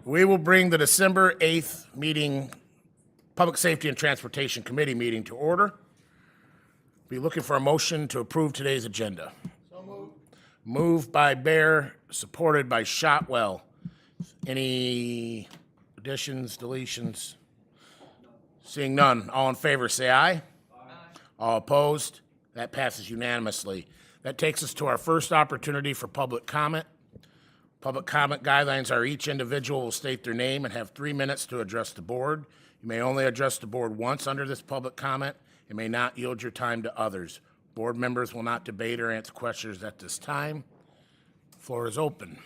We will bring the December 8th meeting, Public Safety and Transportation Committee meeting to order. Be looking for a motion to approve today's agenda. So moved. Moved by Bear, supported by Shotwell. Any additions, deletions? Seeing none, all in favor say aye. Aye. All opposed? That passes unanimously. That takes us to our first opportunity for public comment. Public comment guidelines are each individual will state their name and have 3 minutes to address the board. You may only address the board once under this public comment and may not yield your time to others. Board members will not debate or answer questions at this time. Floor is open.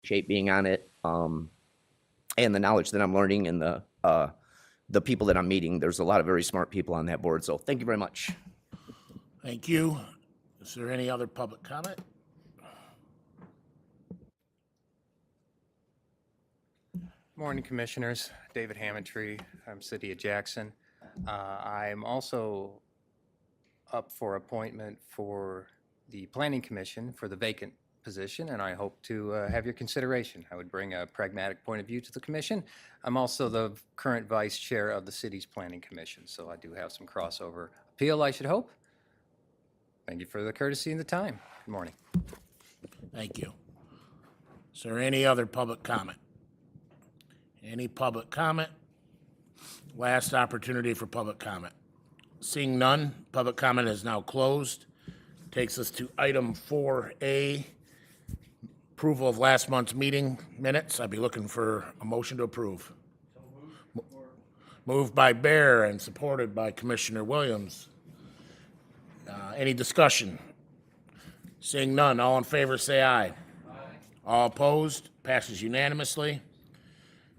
Shape being on it, and the knowledge that I'm learning and the people that I'm meeting. There's a lot of very smart people on that board, so thank you very much. Thank you. Is there any other public comment? Morning, Commissioners. David Hammondtree. I'm City of Jackson. I'm also up for appointment for the Planning Commission for the vacant position, and I hope to have your consideration. I would bring a pragmatic point of view to the commission. I'm also the current vice chair of the city's Planning Commission, so I do have some crossover appeal, I should hope. Thank you for the courtesy and the time. Good morning. Thank you. Is there any other public comment? Any public comment? Last opportunity for public comment. Seeing none, public comment is now closed. Takes us to item 4A, approval of last month's meeting minutes. I'd be looking for a motion to approve. Moved by Bear and supported by Commissioner Williams. Any discussion? Seeing none, all in favor say aye. Aye. All opposed, passes unanimously.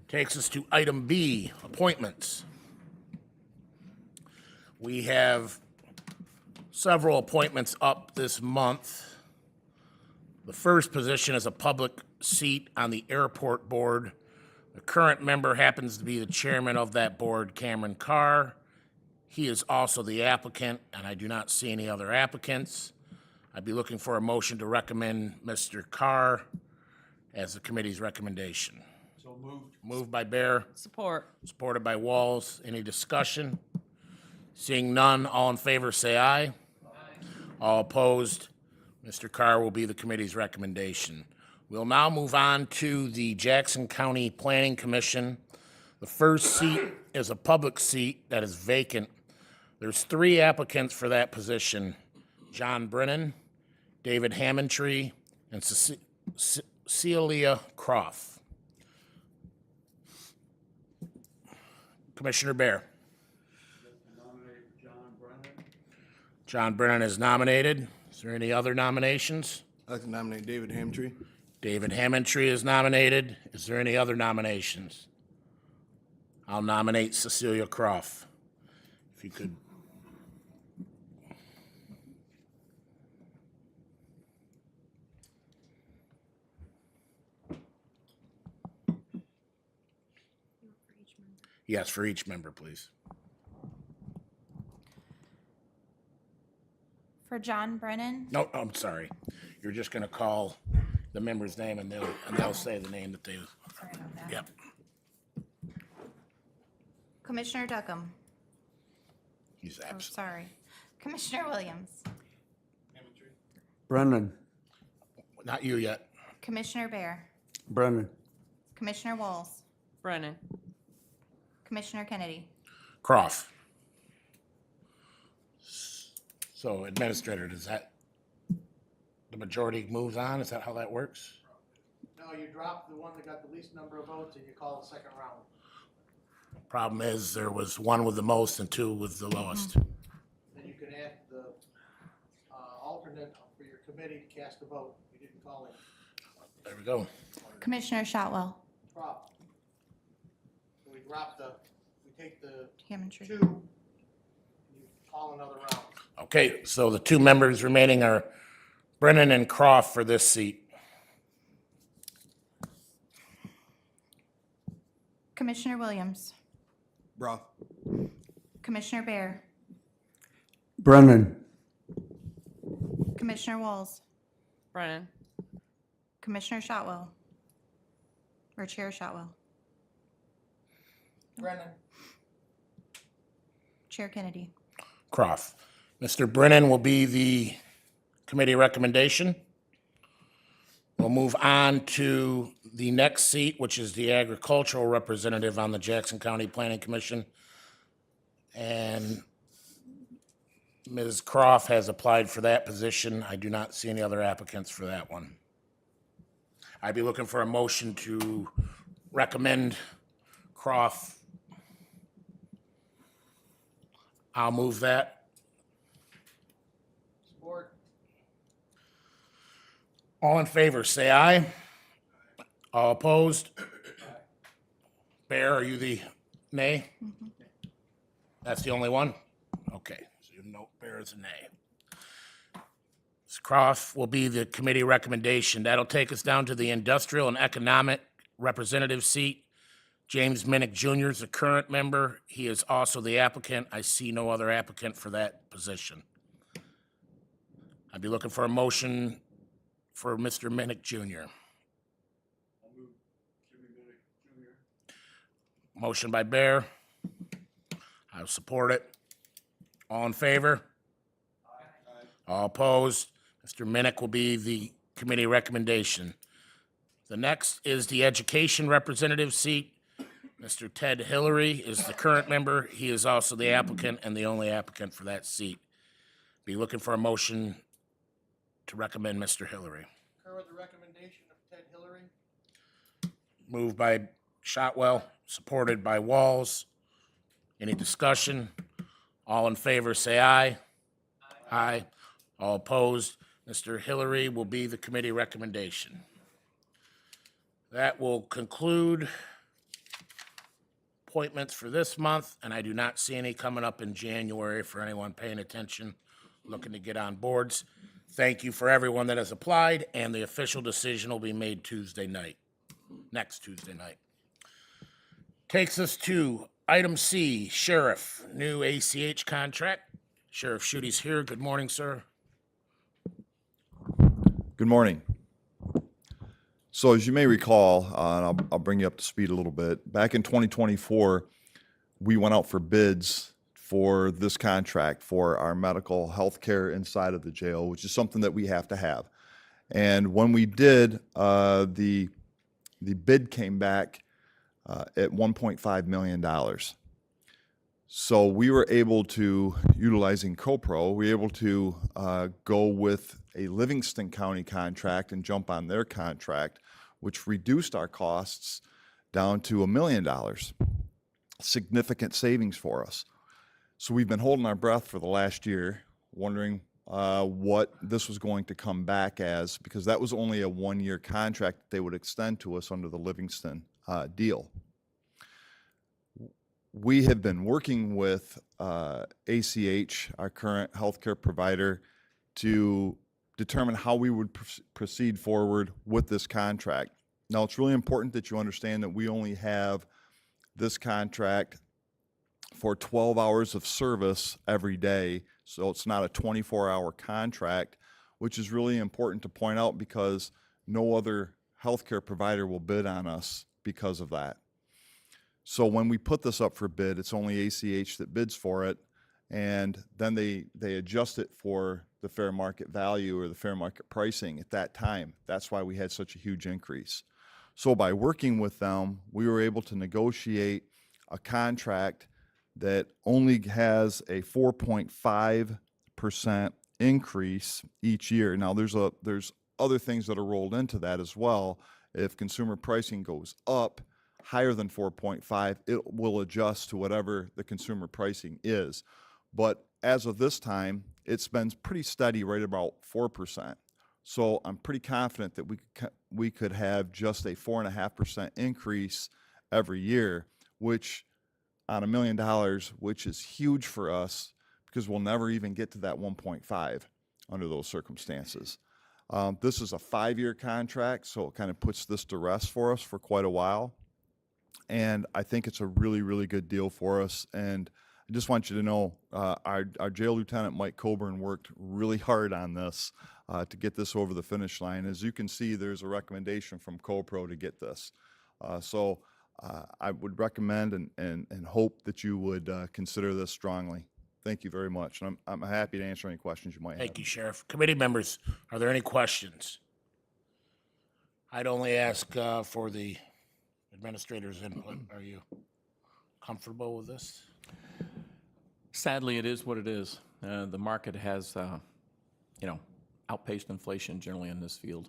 Takes us to item B, appointments. We have several appointments up this month. The first position is a public seat on the airport board. The current member happens to be the chairman of that board, Cameron Carr. He is also the applicant, and I do not see any other applicants. I'd be looking for a motion to recommend Mr. Carr as the committee's recommendation. So moved. Moved by Bear, Support. supported by Walls. Any discussion? Seeing none, all in favor say aye. Aye. All opposed, Mr. Carr will be the committee's recommendation. We'll now move on to the Jackson County Planning Commission. The first seat is a public seat that is vacant. There's 3 applicants for that position: John Brennan, David Hammondtree, and Celia Croft. Commissioner Bear. John Brennan is nominated. Is there any other nominations? I'd like to nominate David Hamtree. David Hammondtree is nominated. Is there any other nominations? I'll nominate Cecilia Croft. If you could. Yes, for each member, please. For John Brennan, No, I'm sorry. You're just gonna call the member's name and they'll say the name that they, sorry about that. yep. Commissioner Duckham. He's Oh, absent. sorry. Commissioner Williams. Brennan. Not you yet. Commissioner Bear. Brennan. Commissioner Walls. Brennan. Commissioner Kennedy. Croft. So Administrator, does that, the majority moves on? Is that how that works? No, you drop the one that got the least number of votes and you call the second round. Problem is, there was 1 with the most and 2 with the lowest. Then you can add the alternate for your committee to cast a vote. You didn't call it. There we go. Commissioner Shotwell. Drop. So we drop we take the Hammondtree. 2, and you call another round. Okay, so the 2 members remaining are Brennan and Croft for this seat. Commissioner Williams. Bra. Commissioner Bear. Brennan. Commissioner Walls. Brennan. Commissioner Shotwell. Or Chair Shotwell. Brennan. Chair Kennedy. Croft. Mr. Brennan will be the committee recommendation. We'll move on to the next seat, which is the agricultural representative on the Jackson County Planning Commission. And Ms. Croft has applied for that position. I do not see any other applicants for that one. I'd be looking for a motion to recommend Croft. I'll move that. Support. All in favor, say aye. All opposed? Bear, are you the nay? That's the only one? Okay, so you know Bear is a nay. Ms. Croft will be the committee recommendation. That'll take us down to the industrial and economic representative seat. James Minnick Jr. is the current member. He is also the applicant. I see no other applicant for that position. I'd be looking for a motion for Mr. Minnick Jr. Motion by Bear. I'll support it. All in favor? All opposed? Mr. Minnick will be the committee recommendation. The next is the education representative seat. Mr. Ted Hillary is the current member. He is also the applicant and the only applicant for that seat. Be looking for a motion to recommend Mr. Hillary. Concur with the recommendation of Ted Hillary. Moved by Shotwell, supported by Walls. Any discussion? All in favor, say aye. Aye. All opposed? Mr. Hillary will be the committee recommendation. That will conclude appointments for this month, and I do not see any coming up in January for anyone paying attention, looking to get on boards. Thank you for everyone that has applied, and the official decision will be made Tuesday night, next Tuesday night. Takes us to item C, Sheriff, new ACH contract. Sheriff Schute's here. Good morning, sir. Good morning. So as you may recall, and I'll bring you up to speed a little bit, back in 2024, we went out for bids for this contract for our medical health care inside of the jail, which is something that we have to have. And when we did, the bid came back at $1.5 million. So we were able to, utilizing CoPro, we were able to go with a Livingston County contract and jump on their contract, which reduced our costs down to $1 million. Significant savings for us. So we've been holding our breath for the last year, wondering what this was going to come back as, because that was only a one-year contract that they would extend to us under the Livingston deal. We have been working with ACH, our current healthcare provider, to determine how we would proceed forward with this contract. Now, it's really important that you understand that we only have this contract for 12 hours of service every day, so it's not a 24-hour contract, which is really important to point out because no other healthcare provider will bid on us because of that. So when we put this up for bid, it's only ACH that bids for it, and then they adjust it for the fair market value or the fair market pricing at that time. That's why we had such a huge increase. So by working with them, we were able to negotiate a contract that only has a 4.5% increase each year. Now there's other things that are rolled into that as well. If consumer pricing goes up higher than 4.5, it will adjust to whatever the consumer pricing is. But as of this time, it's been pretty steady, right about 4%. So I'm pretty confident that we could have just a 4.5% increase every year, which on $1 million, which is huge for us because we'll never even get to that 1.5 under those circumstances. This is a 5-year contract, so it kind of puts this to rest for us for quite a while. And I think it's a really, really good deal for us. And I just want you to know our jail lieutenant, Mike Coburn, worked really hard on this to get this over the finish line. As you can see, there's a recommendation from CoPro to get this. So I would recommend and hope that you would consider this strongly. Thank you very much. And I'm happy to answer any questions you might have. Thank you, Sheriff. Committee members, are there any questions? I'd only ask for the administrator's input. Are you comfortable with this? Sadly, it is what it is. The market has, outpaced inflation generally in this field.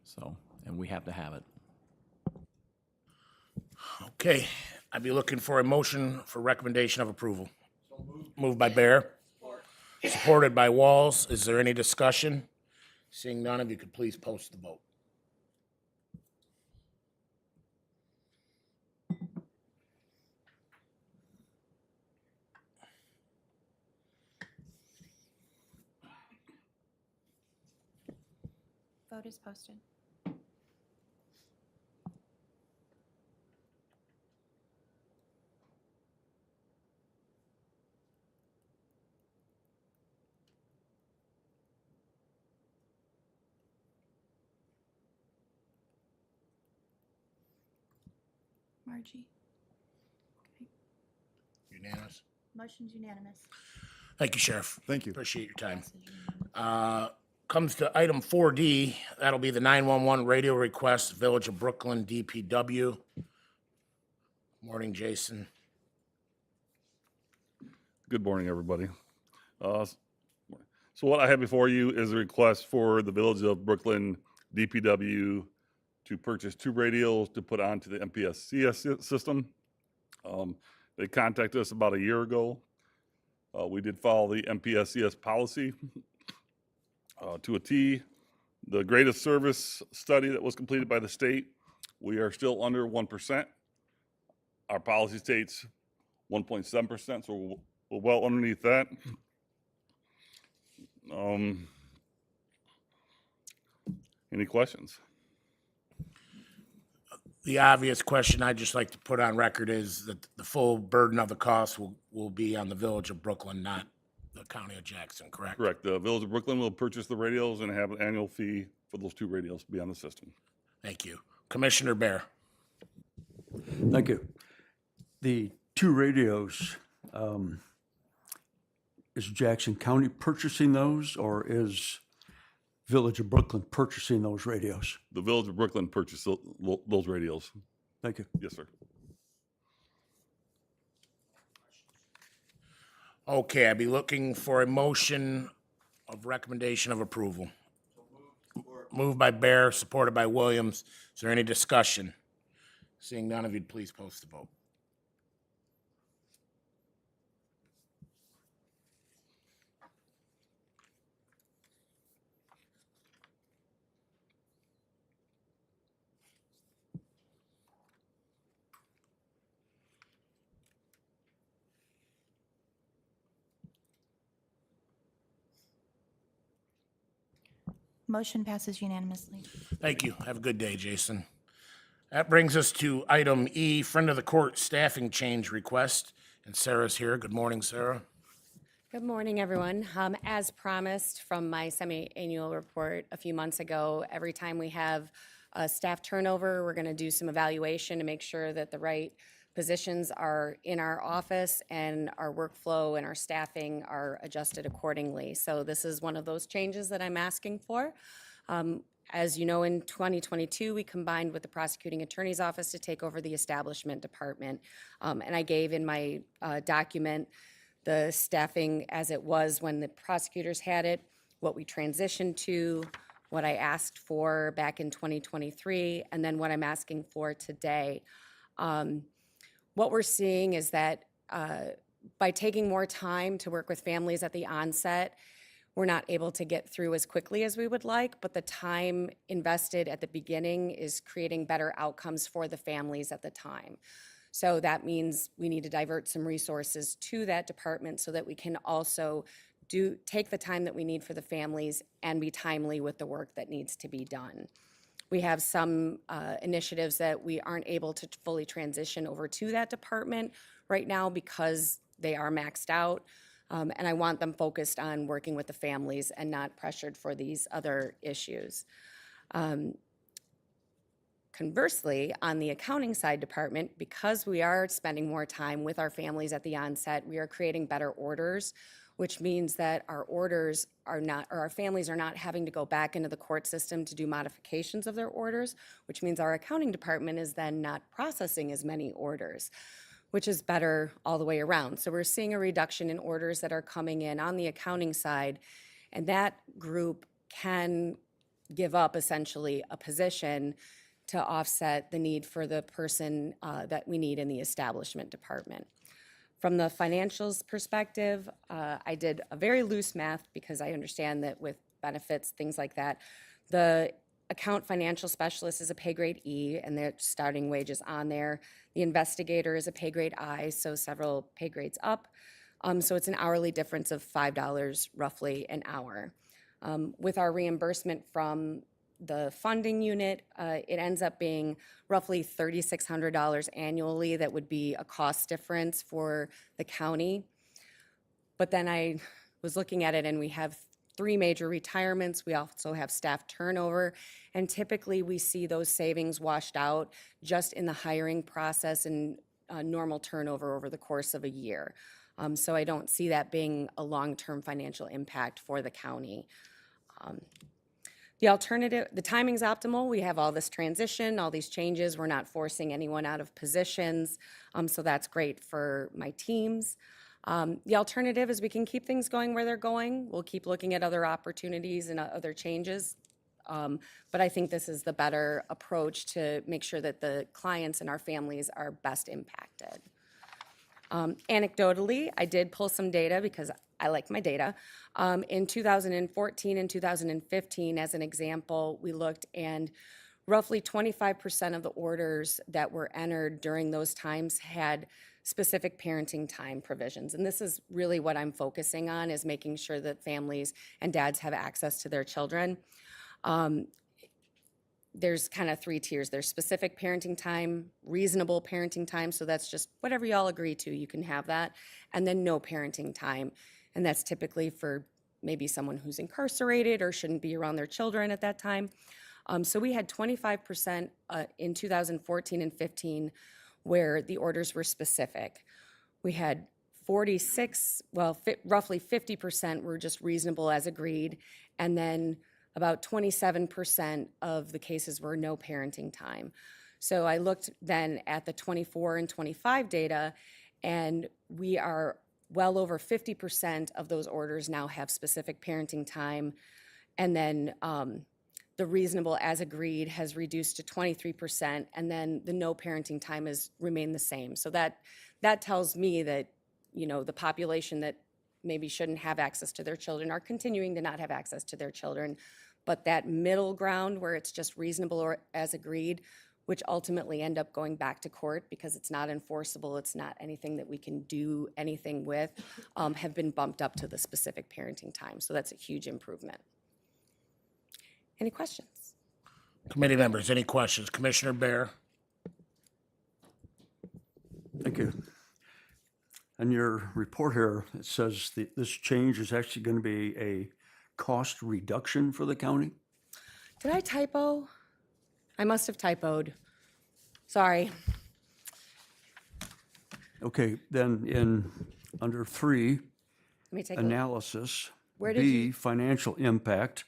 So, and we have to have it. Okay, I'd be looking for a motion for recommendation of approval. Moved by Bear. Supported by Walls. Is there any discussion? Seeing none, if you could please post the vote. Vote is posted. Margie. Okay. Unanimous? Motion's unanimous. Thank you, Sheriff. Thank you. Appreciate your time. Comes to item 4D. That'll be the 911 radio request, Village of Brooklyn, DPW. Morning, Jason. Good morning, everybody. So what I have before you is a request for the Village of Brooklyn DPW to purchase 2 radios to put onto the MPSCS system. They contacted us about a year ago. We did follow the MPSCS policy to a T. The greatest service study that was completed by the state, we are still under 1%. Our policy states 1.7%, so we're well underneath that. Any questions? The obvious question I'd just like to put on record is that the full burden of the cost will be on the Village of Brooklyn, not the County of Jackson, correct? Correct. The Village of Brooklyn will purchase the radios and have an annual fee for those 2 radios to be on the system. Thank you. Commissioner Bear. Thank you. The 2 radios, is Jackson County purchasing those, or is Village of Brooklyn purchasing those radios? The Village of Brooklyn purchased those radios. Thank you. Yes, sir. Okay, I'd be looking for a motion of recommendation of approval. Moved by Bear, supported by Williams. Is there any discussion? Seeing none, if you'd please post the vote. Motion passes unanimously. Thank you. Have a good day, Jason. That brings us to item E, friend of the court staffing change request. And Sarah's here. Good morning, Sarah. Good morning, everyone. As promised from my semi-annual report a few months ago, every time we have a staff turnover, we're going to do some evaluation to make sure that the right positions are in our office and our workflow and our staffing are adjusted accordingly. So this is one of those changes that I'm asking for. As you know, in 2022, we combined with the prosecuting attorney's office to take over the establishment department. And I gave in my document the staffing as it was when the prosecutors had it, what we transitioned to, what I asked for back in 2023, and then what I'm asking for today. What we're seeing is that by taking more time to work with families at the onset, we're not able to get through as quickly as we would like, but the time invested at the beginning is creating better outcomes for the families at the time. So that means we need to divert some resources to that department so that we can also take the time that we need for the families and be timely with the work that needs to be done. We have some initiatives that we aren't able to fully transition over to that department right now because they are maxed out. And I want them focused on working with the families and not pressured for these other issues. Conversely, on the accounting side department, because we are spending more time with our families at the onset, we are creating better orders, which means that our orders are not, or our families are not having to go back into the court system to do modifications of their orders, which means our accounting department is then not processing as many orders, which is better all the way around. So we're seeing a reduction in orders that are coming in on the accounting side, and that group can give up essentially a position to offset the need for the person that we need in the establishment department. From the financials perspective, I did a very loose math because I understand that with benefits, things like that, the account financial specialist is a pay grade E and their starting wage is on there. The investigator is a pay grade I, so several pay grades up. So it's an hourly difference of $5 roughly an hour. With our reimbursement from the funding unit, it ends up being roughly $3,600 annually. That would be a cost difference for the county. But then I was looking at it and we have 3 major retirements. We also have staff turnover. And typically we see those savings washed out just in the hiring process and normal turnover over the course of a year. So I don't see that being a long-term financial impact for the county. The alternative, the timing's optimal. We have all this transition, all these changes. We're not forcing anyone out of positions. So that's great for my teams. The alternative is we can keep things going where they're going. We'll keep looking at other opportunities and other changes. But I think this is the better approach to make sure that the clients and our families are best impacted. Anecdotally, I did pull some data because I like my data. In 2014 and 2015, as an example, we looked and roughly 25% of the orders that were entered during those times had specific parenting time provisions. And this is really what I'm focusing on, is making sure that families and dads have access to their children. There's kind of 3 tiers. There's specific parenting time, reasonable parenting time, so that's just whatever y'all agree to, you can have that, and then no parenting time. And that's typically for maybe someone who's incarcerated or shouldn't be around their children at that time. So we had 25% in 2014 and 15 where the orders were specific. We had 46, well, roughly 50% were just reasonable as agreed, and then about 27% of the cases were no parenting time. So I looked then at the 24 and 25 data, and we are well over 50% of those orders now have specific parenting time. And then the reasonable as agreed has reduced to 23%, and then the no parenting time has remained the same. So that tells me that, you know, the population that maybe shouldn't have access to their children are continuing to not have access to their children. But that middle ground where it's just reasonable or as agreed, which ultimately end up going back to court because it's not enforceable, it's not anything that we can do anything with, have been bumped up to the specific parenting time. So that's a huge improvement. Any questions? Committee members, any questions? Commissioner Bear? Thank you. In your report here, it says that this change is actually going to be a cost reduction for the county? Did I typo? I must have typoed. Sorry. Okay, then under 3, Let me take a look. analysis, Where did B, you- financial impact.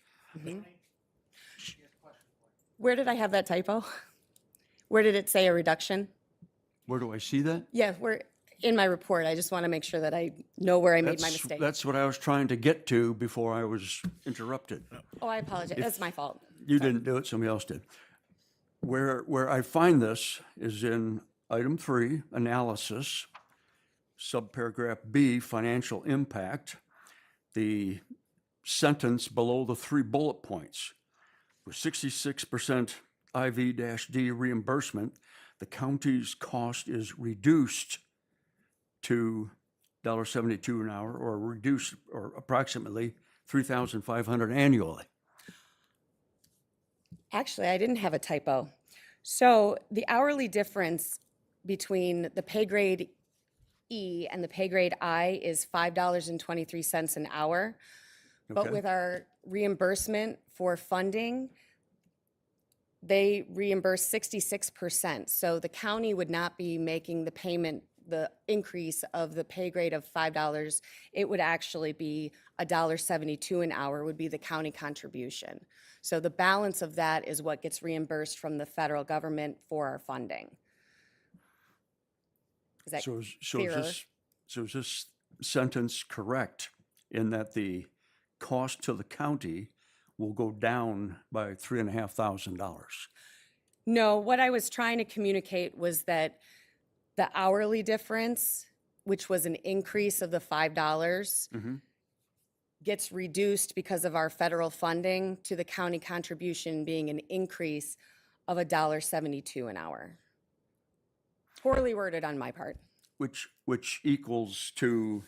Where did I have that typo? Where did it say a reduction? Where do I see that? Yeah, we're in my report. I just want to make sure that I know where I made my mistake. That's what I was trying to get to before I was interrupted. Oh, I apologize. That's my fault. You didn't do it, somebody else did. Where I find this is in item 3, analysis, subparagraph B, financial impact, the sentence below the 3 bullet points. With 66% IV-D reimbursement, the county's cost is reduced to $1.72 an hour, or reduced, or approximately $3,500 annually. Actually, I didn't have a typo. So the hourly difference between the pay grade E and the pay grade I is $5.23 an hour. But Okay. with our reimbursement for funding, they reimburse 66%. So the county would not be making the payment, the increase of the pay grade of $5. It would actually be $1.72 an hour would be the county contribution. So the balance of that is what gets reimbursed from the federal government for our funding. Is that So clearer? is this sentence correct in that the cost to the county will go down by $3,500? No, what I was trying to communicate was that the hourly difference, which was an increase of the $5, gets reduced because of our federal funding to the county contribution being an increase of $1.72 an hour. Poorly worded on my part. Which equals to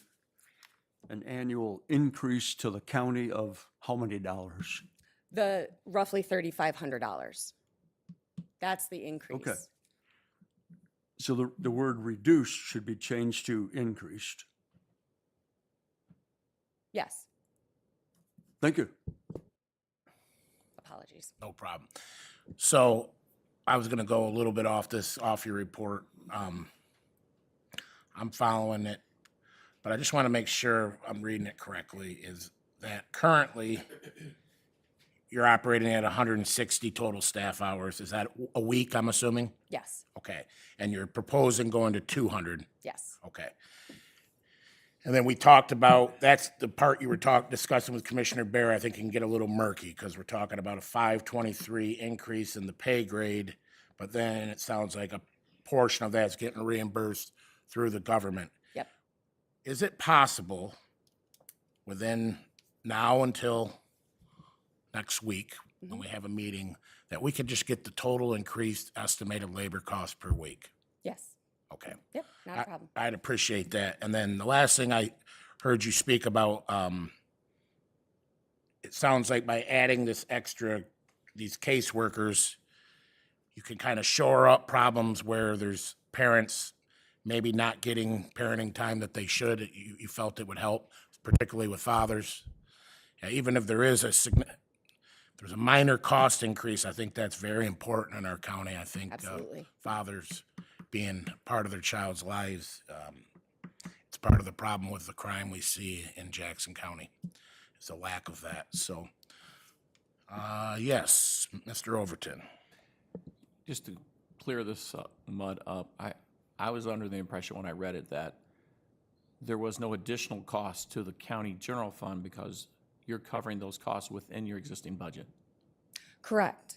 an annual increase to the county of how many dollars? The roughly $3,500. That's the increase. Okay. So the word reduced should be changed to increased. Yes, Thank you. apologies. No problem. So I was going to go a little bit off your report. I'm following it, but I just want to make sure I'm reading it correctly, is that currently you're operating at 160 total staff hours. Is that a week, I'm assuming? Yes, Okay. And you're proposing going to 200? yes. Okay. And then we talked about, that's the part you were discussing with Commissioner Bear, I think can get a little murky, because we're talking about a 523 increase in the pay grade, but then it sounds like a portion of that's getting reimbursed through the government. Yep. Is it possible within now until next week, when we have a meeting, that we could just get the total increased estimated labor cost per week? Yes. Okay. Yep, not a problem. I'd appreciate that. And then the last thing I heard you speak about, it sounds like by adding these caseworkers, you can kind of shore up problems where there's parents maybe not getting parenting time that they should. You felt it would help, particularly with fathers. Even if there is there's a minor cost increase, I think that's very important in our county. I think Absolutely. fathers being part of their child's lives, it's part of the problem with the crime we see in Jackson County. It's a lack of that. So, yes, Mr. Overton. Just to clear this mud up, I was under the impression when I read it that there was no additional cost to the county general fund because you're covering those costs within your existing budget. Correct.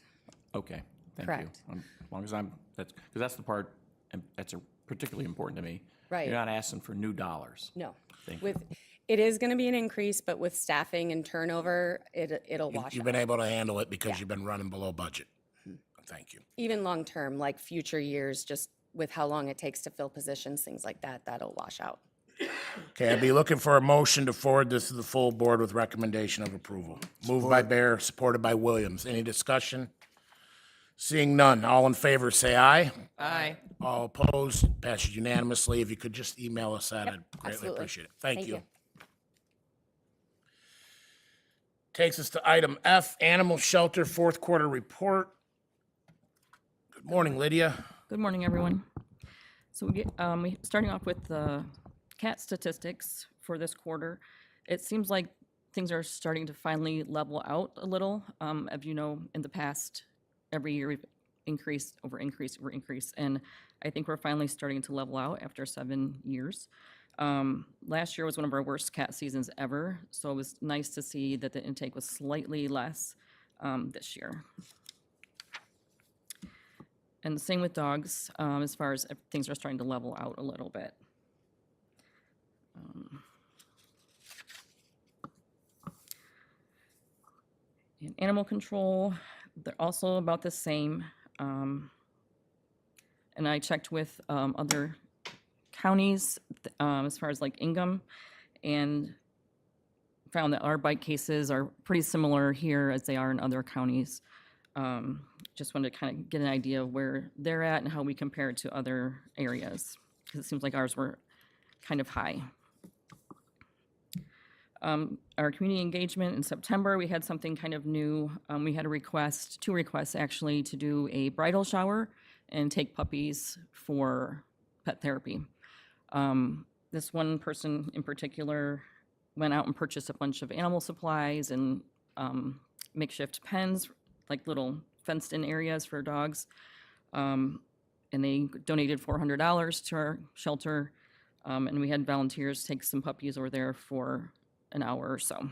Okay, thank you. Correct. As long as because that's the part, and that's particularly important to me. Right. You're not asking for new dollars. No. Thank you. It is going to be an increase, but with staffing and turnover, it'll wash You've out. been able to handle it because you've been running below budget. Thank you. Even long-term, like future years, just with how long it takes to fill positions, things like that, that'll wash out. Okay, I'd be looking for a motion to forward this to the full board with recommendation of approval. Moved by Bear, supported by Williams. Any discussion? Seeing none, all in favor, say aye. Aye. All opposed, passes unanimously. If you could just email us that, I'd greatly absolutely. appreciate it. Thank Thank you. you. Takes us to item F, Animal Shelter Fourth Quarter Report. Good morning, Lydia. Good morning, everyone. So starting off with the cat statistics for this quarter, it seems like things are starting to finally level out a little. As you know, in the past, every year we've increased over increase over increase, and I think we're finally starting to level out after 7 years. Last year was one of our worst cat seasons ever, so it was nice to see that the intake was slightly less this year. And the same with dogs, as far as things are starting to level out a little bit. In animal control, they're also about the same. And I checked with other counties as far as like Ingham, and found that our bite cases are pretty similar here as they are in other counties. Just wanted to kind of get an idea of where they're at and how we compare it to other areas, because it seems like ours were kind of high. Our community engagement in September, we had something kind of new. We had two requests actually, to do a bridal shower and take puppies for pet therapy. This one person in particular went out and purchased a bunch of animal supplies and makeshift pens, like little fenced-in areas for dogs. And they donated $400 to our shelter. And we had volunteers take some puppies over there for an hour or so.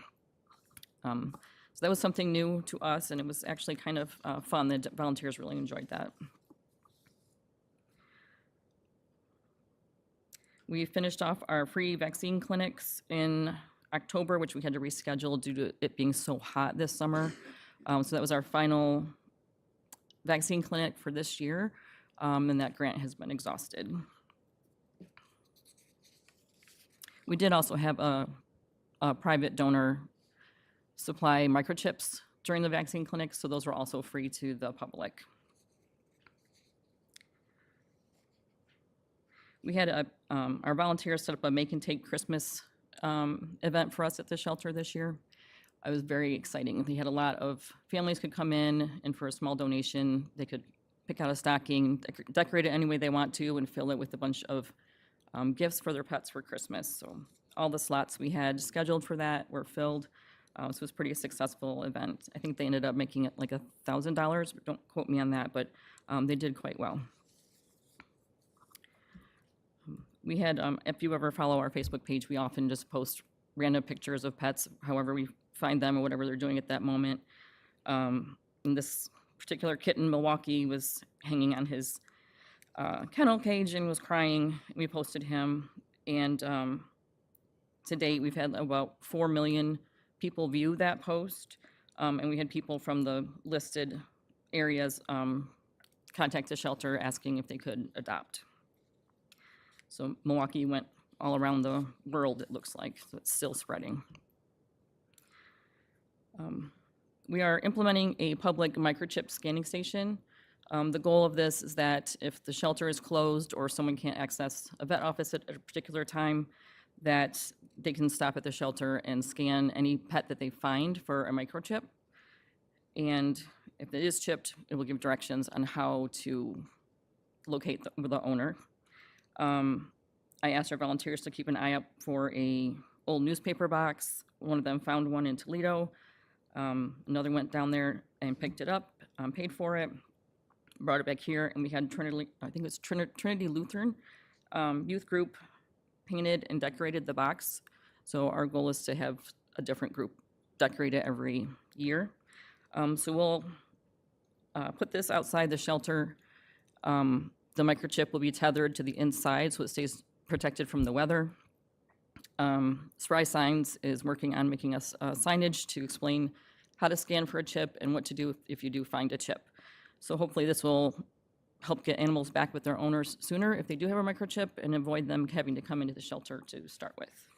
So that was something new to us, and it was actually kind of fun. The volunteers really enjoyed that. We finished off our free vaccine clinics in October, which we had to reschedule due to it being so hot this summer. So that was our final vaccine clinic for this year, and that grant has been exhausted. We did also have a private donor supply microchips during the vaccine clinic, so those were also free to the public. We had our volunteers set up a make and take Christmas event for us at the shelter this year. It was very exciting. We had a lot of families could come in, and for a small donation, they could pick out a stocking, decorate it any way they want to, and fill it with a bunch of gifts for their pets for Christmas. So all the slots we had scheduled for that were filled. So it was a pretty successful event. I think they ended up making it like $1,000, but don't quote me on that, but they did quite well. We had, if you ever follow our Facebook page, we often just post random pictures of pets, however we find them or whatever they're doing at that moment. And this particular kitten, Milwaukee, was hanging on his kennel cage and was crying. We posted him, and to date, we've had about 4 million people view that post, and we had people from the listed areas contact the shelter asking if they could adopt. So Milwaukee went all around the world, it looks like, so it's still spreading. We are implementing a public microchip scanning station. The goal of this is that if the shelter is closed or someone can't access a vet office at a particular time, that they can stop at the shelter and scan any pet that they find for a microchip. And if it is chipped, it will give directions on how to locate the owner. I asked our volunteers to keep an eye out for a old newspaper box. One of them found one in Toledo. Another went down there and picked it up, paid for it, brought it back here, and we had Trinity, I think it was Trinity Lutheran youth group painted and decorated the box. So our goal is to have a different group decorate it every year. So we'll put this outside the shelter. The microchip will be tethered to the inside so it stays protected from the weather. Spry Signs is working on making us signage to explain how to scan for a chip and what to do if you do find a chip. So hopefully this will help get animals back with their owners sooner if they do have a microchip and avoid them having to come into the shelter to start with.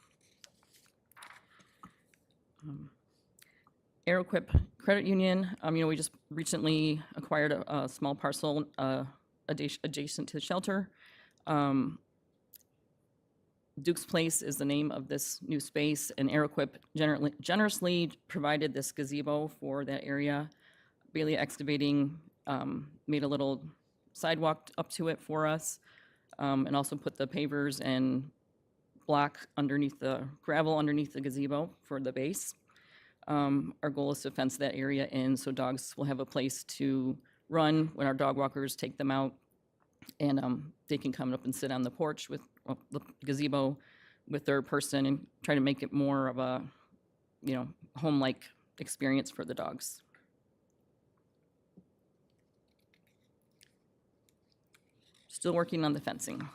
AeroQuip Credit Union, we just recently acquired a small parcel adjacent to the shelter. Duke's Place is the name of this new space, and AeroQuip generously provided this gazebo for that area. Bailey Excavating made a little sidewalk up to it for us, and also put the pavers and block underneath the gravel underneath the gazebo for the base. Our goal is to fence that area in so dogs will have a place to run when our dog walkers take them out, and they can come up and sit on the porch with the gazebo with their person and try to make it more of a, home-like experience for the dogs. Still working on the fencing.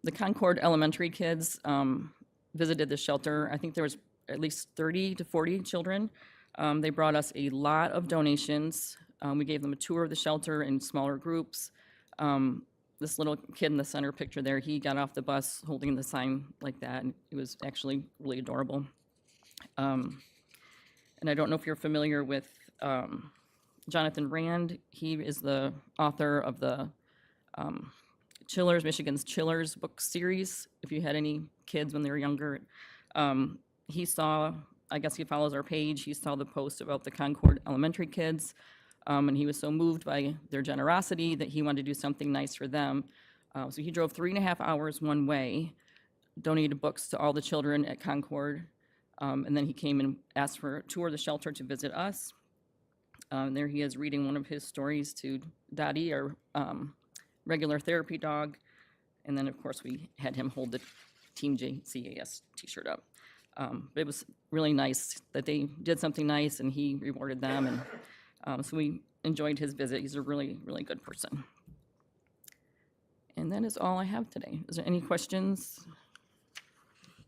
The Concord Elementary kids visited the shelter. I think there was at least 30 to 40 children. They brought us a lot of donations. We gave them a tour of the shelter in smaller groups. This little kid in the center picture there, he got off the bus holding the sign like that, and it was actually really adorable. And I don't know if you're familiar with Jonathan Rand. He is the author of the Michigan's Chillers book series. If you had any kids when they were younger, he saw, I guess he follows our page, he saw the post about the Concord Elementary kids, and he was so moved by their generosity that he wanted to do something nice for them. So he drove 3.5 hours one way, donated books to all the children at Concord, and then he came and asked for a tour of the shelter to visit us. There he is reading one of his stories to Dottie, our regular therapy dog. And then, of course, we had him hold the Team JCAS t-shirt up. But it was really nice that they did something nice and he rewarded them. And so we enjoyed his visit. He's a really, really good person. And that is all I have today. Is there any questions?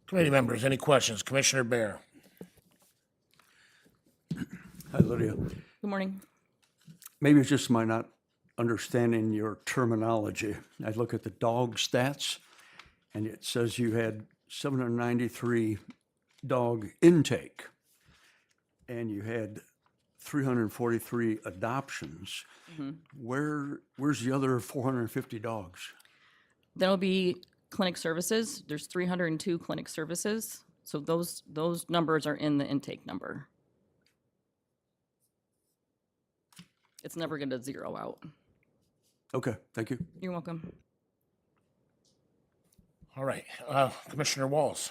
Committee members, any questions? Commissioner Bear. Hi, Lydia. Good morning. Maybe it's just my not understanding your terminology. I look at the dog stats, and it says you had 793 dog intake, and you had 343 adoptions. Where's the other 450 dogs? That'll be clinic services. There's 302 clinic services. So those numbers are in the intake number. It's never going to zero out. Okay, thank you. You're welcome. All right, Commissioner Walls.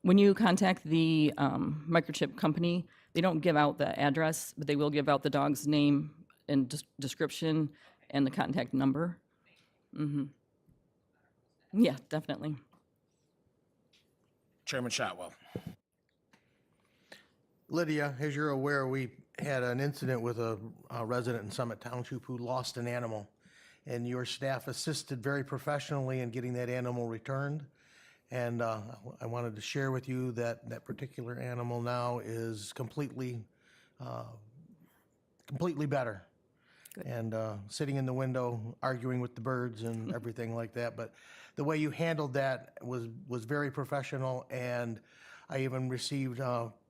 When you contact the microchip company, they don't give out the address, but they will give out the dog's name and description and the contact number. Yeah, definitely. Chairman Shotwell. Lydia, as you're aware, we had an incident with a resident in Summit Township who lost an animal, and your staff assisted very professionally in getting that animal returned. And I wanted to share with you that that particular animal now is completely better. Good. And sitting in the window, arguing with the birds and everything like that. But the way you handled that was very professional, and I even received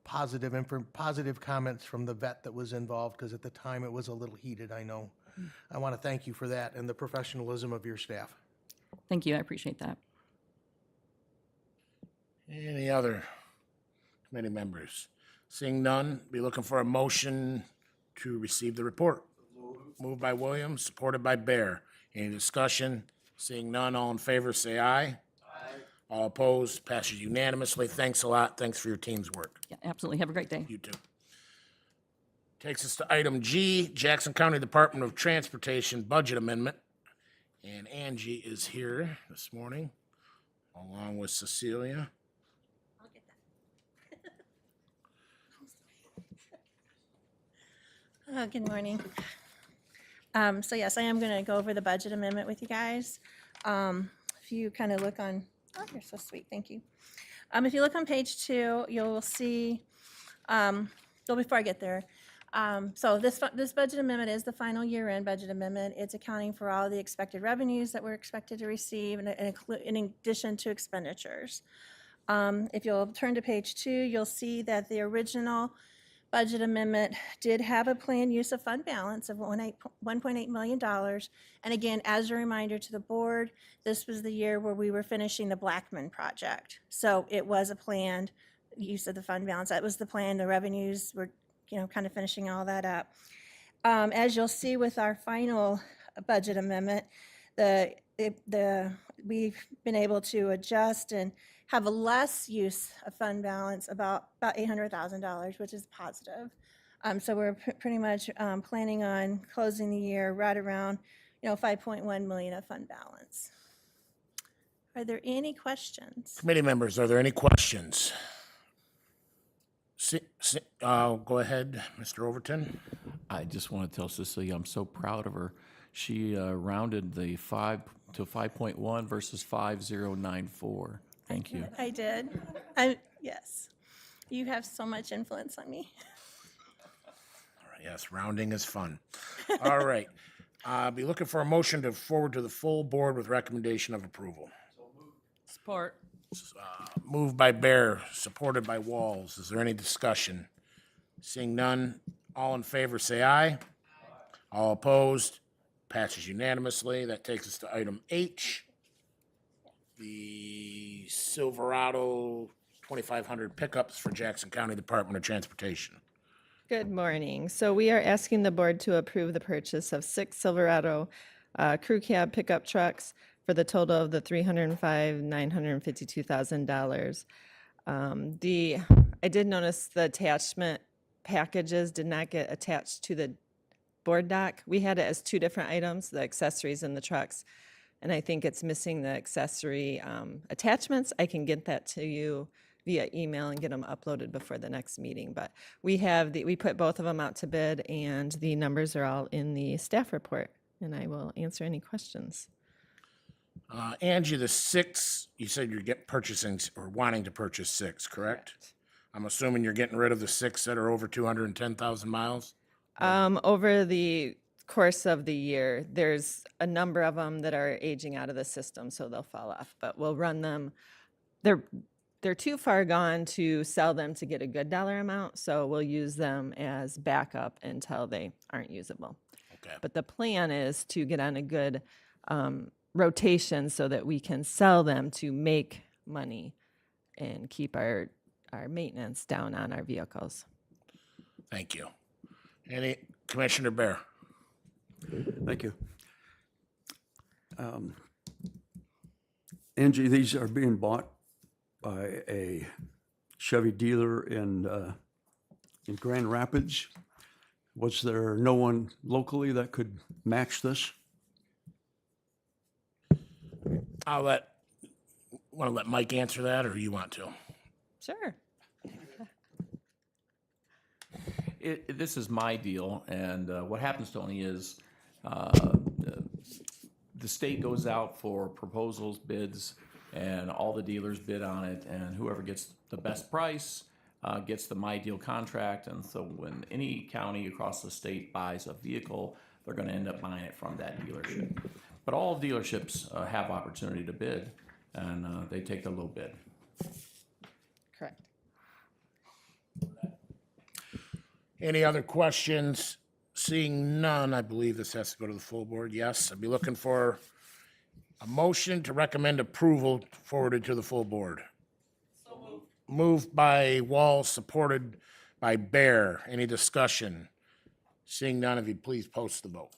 positive comments from the vet that was involved, because at the time it was a little heated, I know. I want to thank you for that and the professionalism of your staff. Thank you. I appreciate that. Any other committee members? Seeing none, be looking for a motion to receive the report. Moved by Williams, supported by Bear. Any discussion? Seeing none, all in favor, say aye. Aye. All opposed, passes unanimously. Thanks a lot. Thanks for your team's work. Yeah, absolutely. Have a great day. You too. Takes us to item G, Jackson County Department of Transportation Budget Amendment. And Angie is here this morning, along with Cecilia. Good morning. So yes, I am going to go over the budget amendment with you guys. If you kind of look on, oh, you're so sweet, thank you. If you look on page 2, you'll see, well, before I get there, so this budget amendment is the final year-end budget amendment. It's accounting for all the expected revenues that we're expected to receive and in addition to expenditures. If you'll turn to page 2, you'll see that the original budget amendment did have a planned use of fund balance of $1.8 million. And again, as a reminder to the board, this was the year where we were finishing the Blackman project. So it was a planned use of the fund balance. That was the plan. The revenues were, kind of finishing all that up. As you'll see with our final budget amendment, we've been able to adjust and have a less use of fund balance, about $800,000, which is positive. So we're pretty much planning on closing the year right around, $5.1 million of fund balance. Are there any questions? Committee members, are there any questions? Go ahead, Mr. Overton. I just want to tell Cecilia, I'm so proud of her. She rounded the 5 to 5.1 versus 5094. Thank you. I did. Yes. You have so much influence on me. All right, yes, rounding is fun. All right. Be looking for a motion to forward to the full board with recommendation of approval. Support. Moved by Bear, supported by Walls. Is there any discussion? Seeing none, all in favor say aye. All opposed, passes unanimously. That takes us to item H, the Silverado 2500 pickups for Jackson County Department of Transportation. Good morning. So we are asking the board to approve the purchase of 6 Silverado crew cab pickup trucks for the total of the $305,952,000. I did notice the attachment packages did not get attached to the board doc. We had it as 2 different items, the accessories and the trucks, and I think it's missing the accessory attachments. I can get that to you via email and get them uploaded before the next meeting. But we put both of them out to bid, and the numbers are all in the staff report, and I will answer any questions. Angie, the 6, you said you're purchasing or wanting to purchase 6, correct? I'm assuming you're getting rid of the 6 that are over 210,000 miles? Over the course of the year, there's a number of them that are aging out of the system, so they'll fall off. But we'll run them. They're too far gone to sell them to get a good dollar amount, so we'll use them as backup until they aren't usable. Okay. But the plan is to get on a good rotation so that we can sell them to make money and keep our maintenance down on our vehicles. Thank you. Commissioner Bear. Thank you. Angie, these are being bought by a Chevy dealer in Grand Rapids. Was there no one locally that could match this? Want to let Mike answer that, or you want to? Sure. This is my deal, and what happens, Tony, is the state goes out for proposals, bids, and all the dealers bid on it, and whoever gets the best price gets the My Deal contract. And so when any county across the state buys a vehicle, they're going to end up buying it from that dealership. But all dealerships have opportunity to bid, and they take the low bid. Correct. Any other questions? Seeing none, I believe this has to go to the full board. Yes, I'd be looking for a motion to recommend approval forwarded to the full board. moved by Walls, supported by Bear. Any discussion? Seeing none, if you'd please post the vote.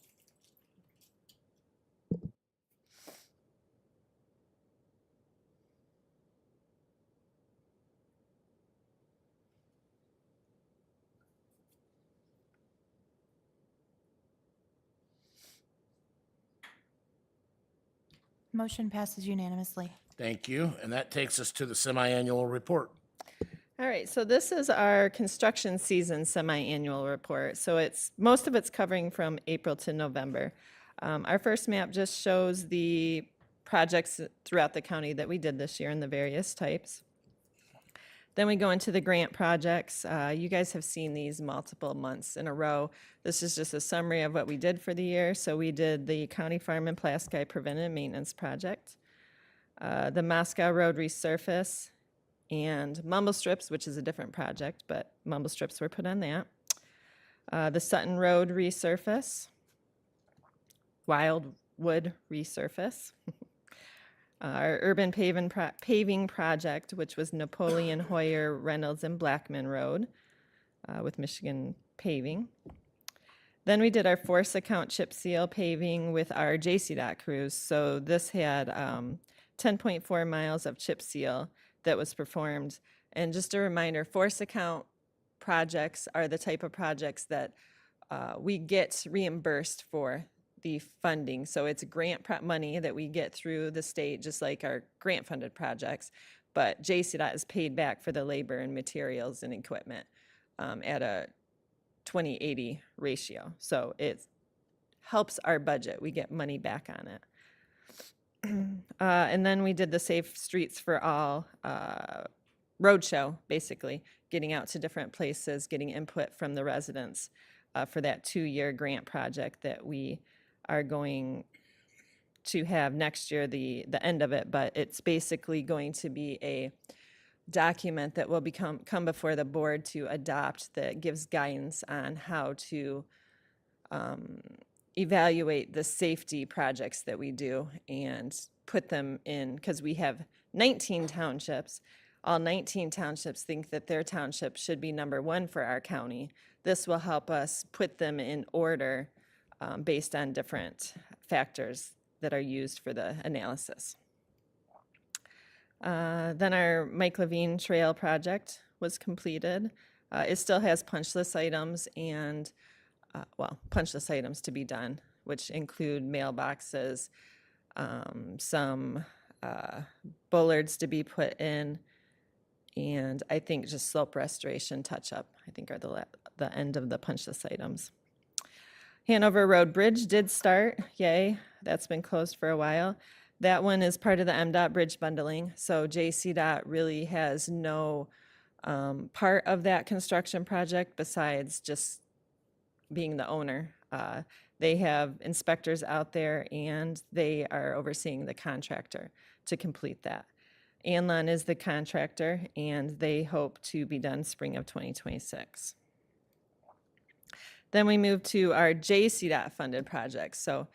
Motion passes unanimously. Thank you. And that takes us to the semi-annual report. All right, so this is our construction season semi-annual report. So most of it's covering from April to November. Our first map just shows the projects throughout the county that we did this year in the various types. Then we go into the grant projects. You guys have seen these multiple months in a row. This is just a summary of what we did for the year. So we did the County Farm and Plasky Preventive Maintenance Project, the Moscow Road resurface, and Mumble Strips, which is a different project, but Mumble Strips were put on that. The Sutton Road resurface, Wildwood resurface, our urban paving project, which was Napoleon, Hoyer, Reynolds, and Blackman Road with Michigan Paving. Then we did our force account chip seal paving with our JCDOT crews. So this had 10.4 miles of chip seal that was performed. And just a reminder, force account projects are the type of projects that we get reimbursed for the funding. So it's grant money that we get through the state, just like our grant funded projects. But JCDOT is paid back for the labor and materials and equipment at a 20/80 ratio. So it helps our budget. We get money back on it. And then we did the Safe Streets for All roadshow, basically, getting out to different places, getting input from the residents for that 2-year grant project that we are going to have next year, the end of it. But it's basically going to be a document that will come before the board to adopt that gives guidance on how to evaluate the safety projects that we do and put them in, because we have 19 townships. All 19 townships think that their township should be number 1 for our county. This will help us put them in order based on different factors that are used for the analysis. Then our Mike Levine Trail project was completed. It still has punch list items and, punch list items to be done, which include mailboxes, some bollards to be put in, and I think just slope restoration touch-up, I think are the end of the punch list items. Hanover Road Bridge did start, yay, that's been closed for a while. That one is part of the MDOT bridge bundling, so JCDOT really has no part of that construction project besides just being the owner. They have inspectors out there and they are overseeing the contractor to complete that. Anlon is the contractor and they hope to be done spring of 2026. Then we move to our JCDOT funded projects. So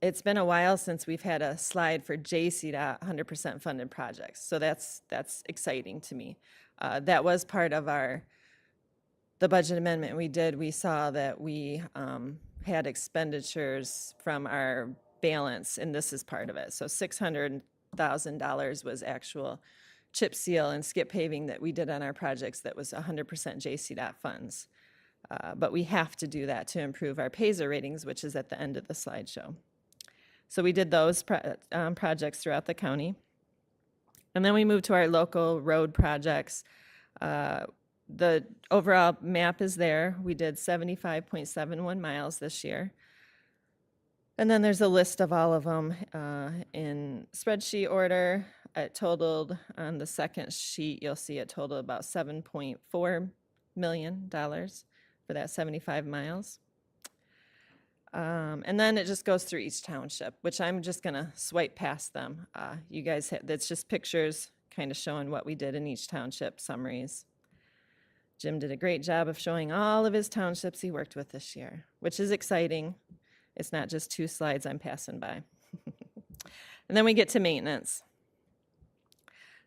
it's been a while since we've had a slide for JCDOT 100% funded projects. So that's exciting to me. That was part of the budget amendment we did. We saw that we had expenditures from our balance, and this is part of it. So $600,000 was actual chip seal and skip paving that we did on our projects that was 100% JCDOT funds. But we have to do that to improve our PASER ratings, which is at the end of the slideshow. So we did those projects throughout the county. And then we moved to our local road projects. The overall map is there. We did 75.71 miles this year. And then there's a list of all of them in spreadsheet order. It totaled, on the second sheet, you'll see it totaled about $7.4 million for that 75 miles. And then it just goes through each township, which I'm just going to swipe past them. You guys, that's just pictures kind of showing what we did in each township, summaries. Jim did a great job of showing all of his townships he worked with this year, which is exciting. It's not just 2 slides I'm passing by. And then we get to maintenance.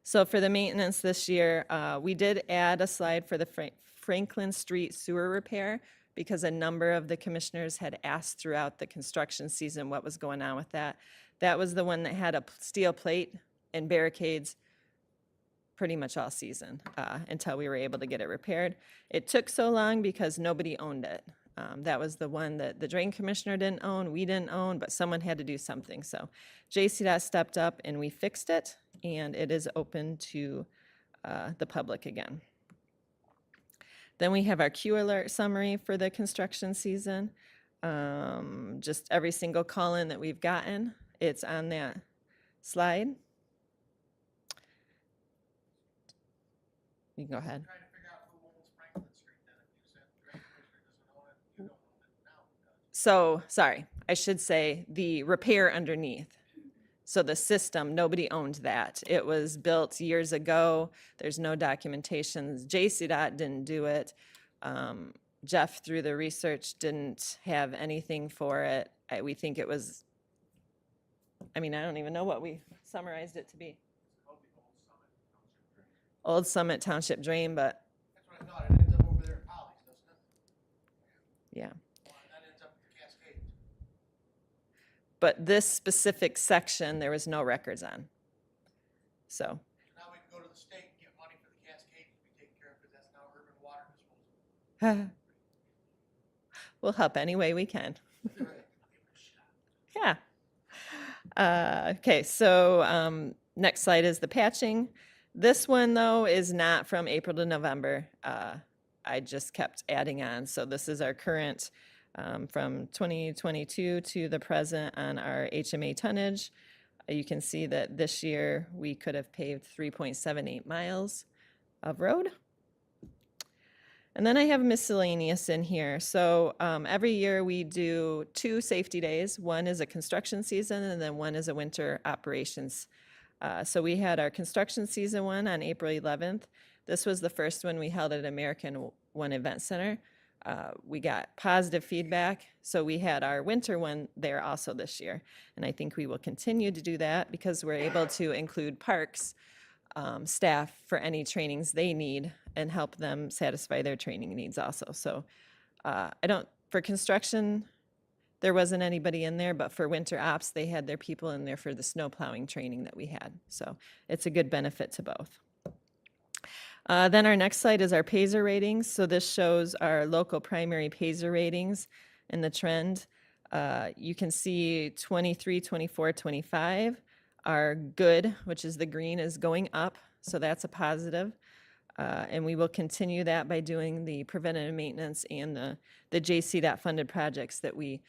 So for the maintenance this year, we did add a slide for the Franklin Street sewer repair because a number of the commissioners had asked throughout the construction season what was going on with that. That was the one that had a steel plate and barricades pretty much all season until we were able to get it repaired. It took so long because nobody owned it. That was the one that the drain commissioner didn't own, we didn't own, but someone had to do something. So JCDOT stepped up and we fixed it, and it is open to the public again. Then we have our Q alert summary for the construction season. Just every single call-in that we've gotten, it's on that slide. You can go ahead. So, sorry, I should say the repair underneath. So the system, nobody owned that. It was built years ago. There's no documentation. JCDOT didn't do it. Jeff, through the research, didn't have anything for it. We think it was, I mean, I don't even know what we summarized it to be. Old Summit Township Drain, but That's what I thought. It ends up over there at Polly's, doesn't it? yeah. That ends up at the Cascade. But this specific section, there was no records on. So, Now we can go to the state and get money for the Cascade to be taken care of because that's now urban water disposal. we'll help any way we can. Yeah. Okay, so next slide is the patching. This one, though, is not from April to November. I just kept adding on. So this is our current from 2022 to the present on our HMA tonnage. You can see that this year we could have paved 3.78 miles of road. And then I have miscellaneous in here. So every year we do 2 safety days. One is a construction season and then one is a winter operations. So we had our construction season one on April 11th. This was the first one we held at American One Event Center. We got positive feedback, so we had our winter one there also this year. And I think we will continue to do that because we're able to include parks staff for any trainings they need and help them satisfy their training needs also. So for construction, there wasn't anybody in there, but for winter ops, they had their people in there for the snow plowing training that we had. So it's a good benefit to both. Then our next slide is our PASER ratings. So this shows our local primary PASER ratings and the trend. You can see 23, 24, 25 are good, which is the green, is going up. So that's a positive. And we will continue that by doing the preventative maintenance and the JCDOT funded projects that we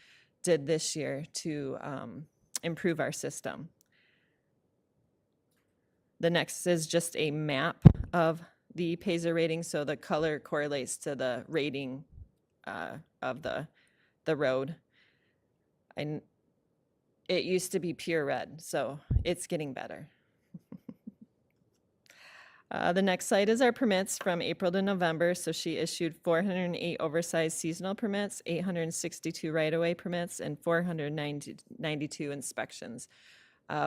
did this year to improve our system. The next is just a map of the PASER rating, so the color correlates to the rating of the road. And it used to be pure red, so it's getting better. The next slide is our permits from April to November. So she issued 408 oversized seasonal permits, 862 right-of-way permits, and 492 inspections,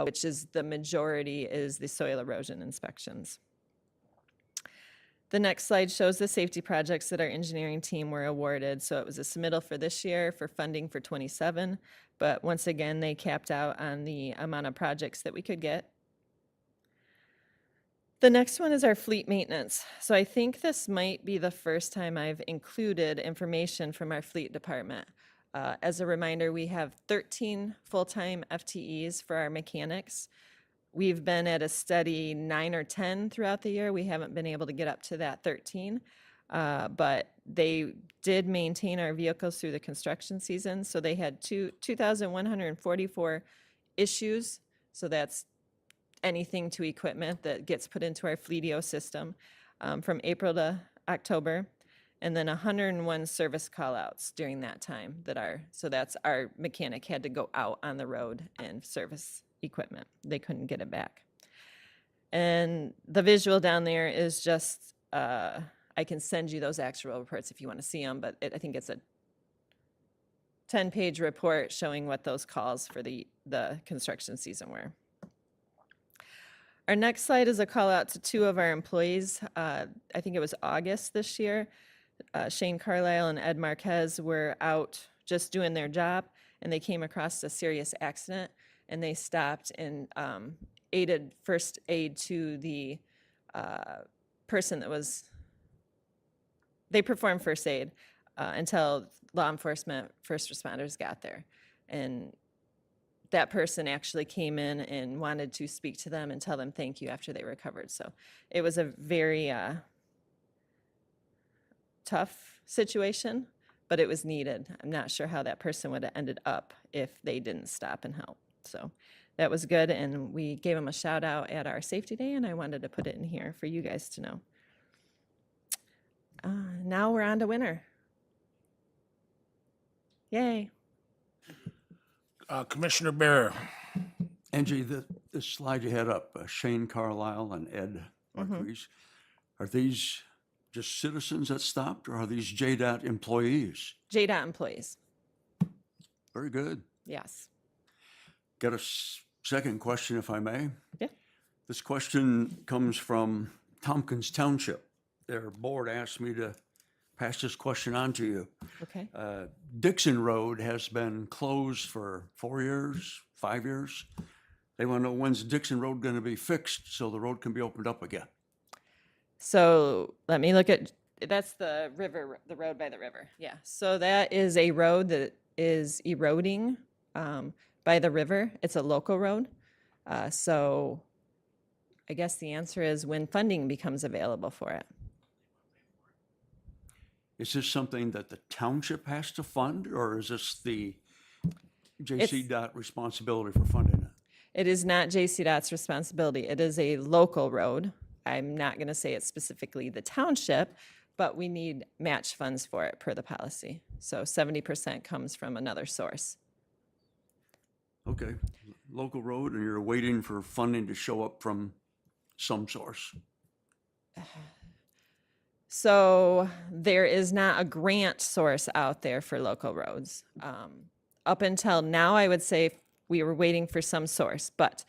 which is the majority is the soil erosion inspections. The next slide shows the safety projects that our engineering team were awarded. So it was a submittal for this year for funding for 27, but once again, they capped out on the amount of projects that we could get. The next one is our fleet maintenance. So I think this might be the first time I've included information from our fleet department. As a reminder, we have 13 full-time FTEs for our mechanics. We've been at a steady 9 or 10 throughout the year. We haven't been able to get up to that 13, but they did maintain our vehicles through the construction season. So they had 2,144 issues. So that's anything to equipment that gets put into our Fleetio system from April to October, and then 101 service call-outs during that time so that's our mechanic had to go out on the road and service equipment. They couldn't get it back. And the visual down there is just, I can send you those actual reports if you want to see them, but I think it's a 10-page report showing what those calls for the construction season were. Our next slide is a call out to two of our employees. I think it was August this year. Shane Carlisle and Ed Marquez were out just doing their job, and they came across a serious accident, and they stopped and aided first aid to the person that was, they performed first aid until law enforcement, first responders got there. And that person actually came in and wanted to speak to them and tell them thank you after they recovered. So it was a very tough situation, but it was needed. I'm not sure how that person would have ended up if they didn't stop and help. So that was good, and we gave them a shout out at our safety day, and I wanted to put it in here for you guys to know. Now we're on to winter. Yay. Commissioner Bear. Angie, the slide you had up, Shane Carlisle and Ed Marquez, are these just citizens that stopped, or are these JDOT employees? JDOT employees. Very good. Yes. Got a second question, if I may. Yeah. This question comes from Tompkins Township. Their board asked me to pass this question on to you. Okay. Dixon Road has been closed for 4 years, 5 years. They want to know, when's Dixon Road going to be fixed so the road can be opened up again? So let me look at, that's the river, the road by the river. Yeah. So that is a road that is eroding by the river. It's a local road. So I guess the answer is when funding becomes available for it. Is this something that the township has to fund, or is this the JCDOT responsibility for funding it? It is not JCDOT's responsibility. It is a local road. I'm not going to say it's specifically the township, but we need match funds for it per the policy. So 70% comes from another source. Okay, local road, and you're waiting for funding to show up from some source. So there is not a grant source out there for local roads. Up until now, I would say we were waiting for some source, but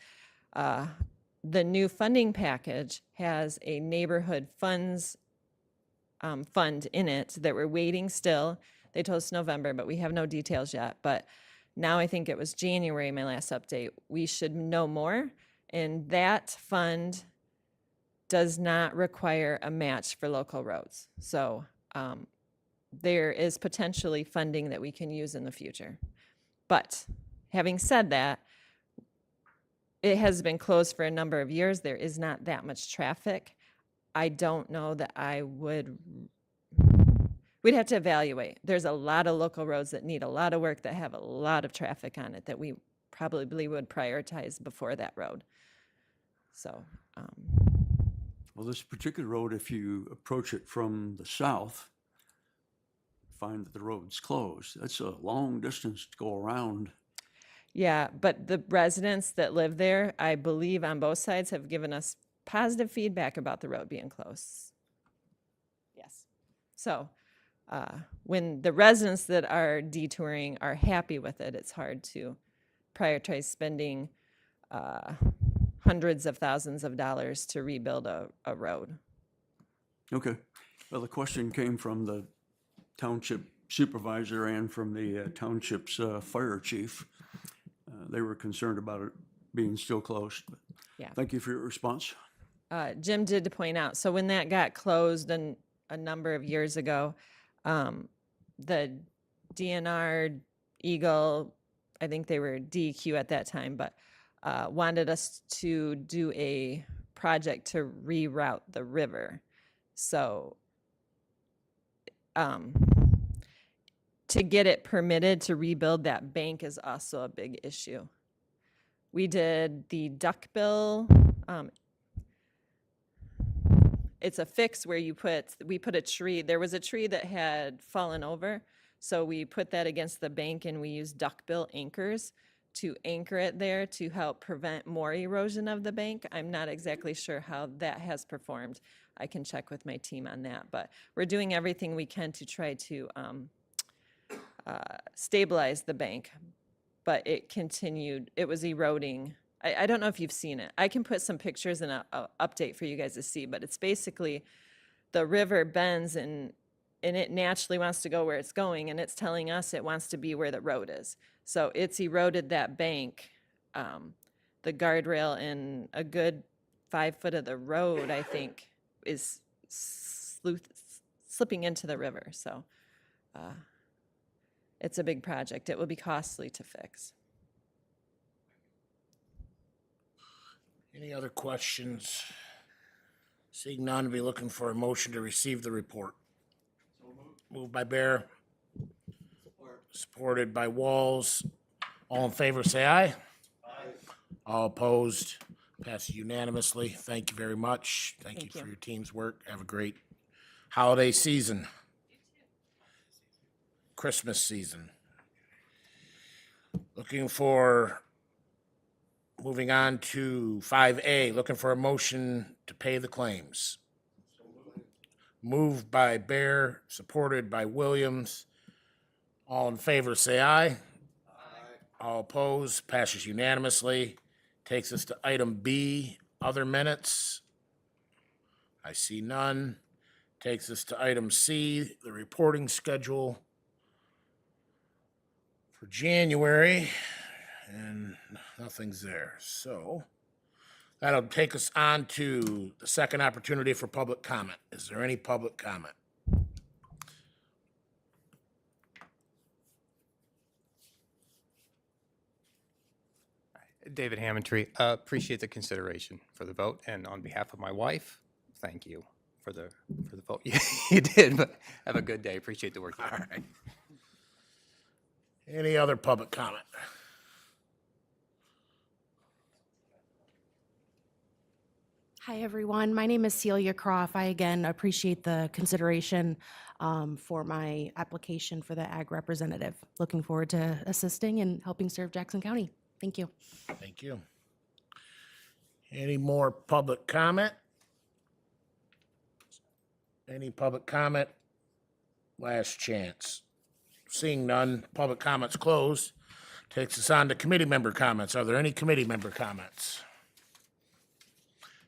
the new funding package has a neighborhood funds fund in it that we're waiting still. They told us November, but we have no details yet. But now I think it was January, my last update. We should know more, and that fund does not require a match for local roads. So there is potentially funding that we can use in the future. But having said that, it has been closed for a number of years. There is not that much traffic. I don't know that we'd have to evaluate. There's a lot of local roads that need a lot of work, that have a lot of traffic on it, that we probably would prioritize before that road. So, Well, this particular road, if you approach it from the south, find that the road's closed. That's a long distance to go around. yeah, but the residents that live there, I believe on both sides, have given us positive feedback about the road being closed. Yes. So when the residents that are detouring are happy with it, it's hard to prioritize spending hundreds of thousands of dollars to rebuild a road. Okay. Well, the question came from the township supervisor and from the township's fire chief. They were concerned about it being still closed. But Yeah. thank you for your response. Jim did point out, so when that got closed a number of years ago, the DNR, Eagle, I think they were DEQ at that time, but wanted us to do a project to reroute the river. So to get it permitted to rebuild that bank is also a big issue. We did the duckbill. It's a fix where we put a tree. There was a tree that had fallen over, so we put that against the bank, and we used duckbill anchors to anchor it there to help prevent more erosion of the bank. I'm not exactly sure how that has performed. I can check with my team on that, but we're doing everything we can to try to stabilize the bank. But it continued, it was eroding I don't know if you've seen it. I can put some pictures and a update for you guys to see, but it's basically the river bends and it naturally wants to go where it's going, and it's telling us it wants to be where the road is. So it's eroded that bank, the guardrail, and a good 5 foot of the road, I think, is slipping into the river. So it's a big project. It will be costly to fix. Any other questions? Seeing none, be looking for a motion to receive the report. Moved by Bear. Supported by Walls. All in favor, say aye. Aye. All opposed, passes unanimously. Thank you very much. Thank you for your team's work. Have a great holiday season. Christmas season. Moving on to 5A, looking for a motion to pay the claims. Moved by Bear, supported by Williams. All in favor, say aye. Aye. All opposed, passes unanimously. Takes us to item B, other minutes. I see none. Takes us to item C, the reporting schedule for January, and nothing's there. So that'll take us on to the second opportunity for public comment. Is there any public comment? David Hammontree, appreciate the consideration for the vote, and on behalf of my wife, thank you for the vote you did, but have a good day. Appreciate the work you do. All right. Any other public comment? Hi, everyone. My name is Celia Croft. I again appreciate the consideration for my application for the ag representative. Looking forward to assisting and helping serve Jackson County. Thank you. Thank you. Any more public comment? Any public comment? Last chance. Seeing none, public comments closed. Takes us on to committee member comments. Are there any committee member comments?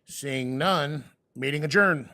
Seeing none, meeting adjourned.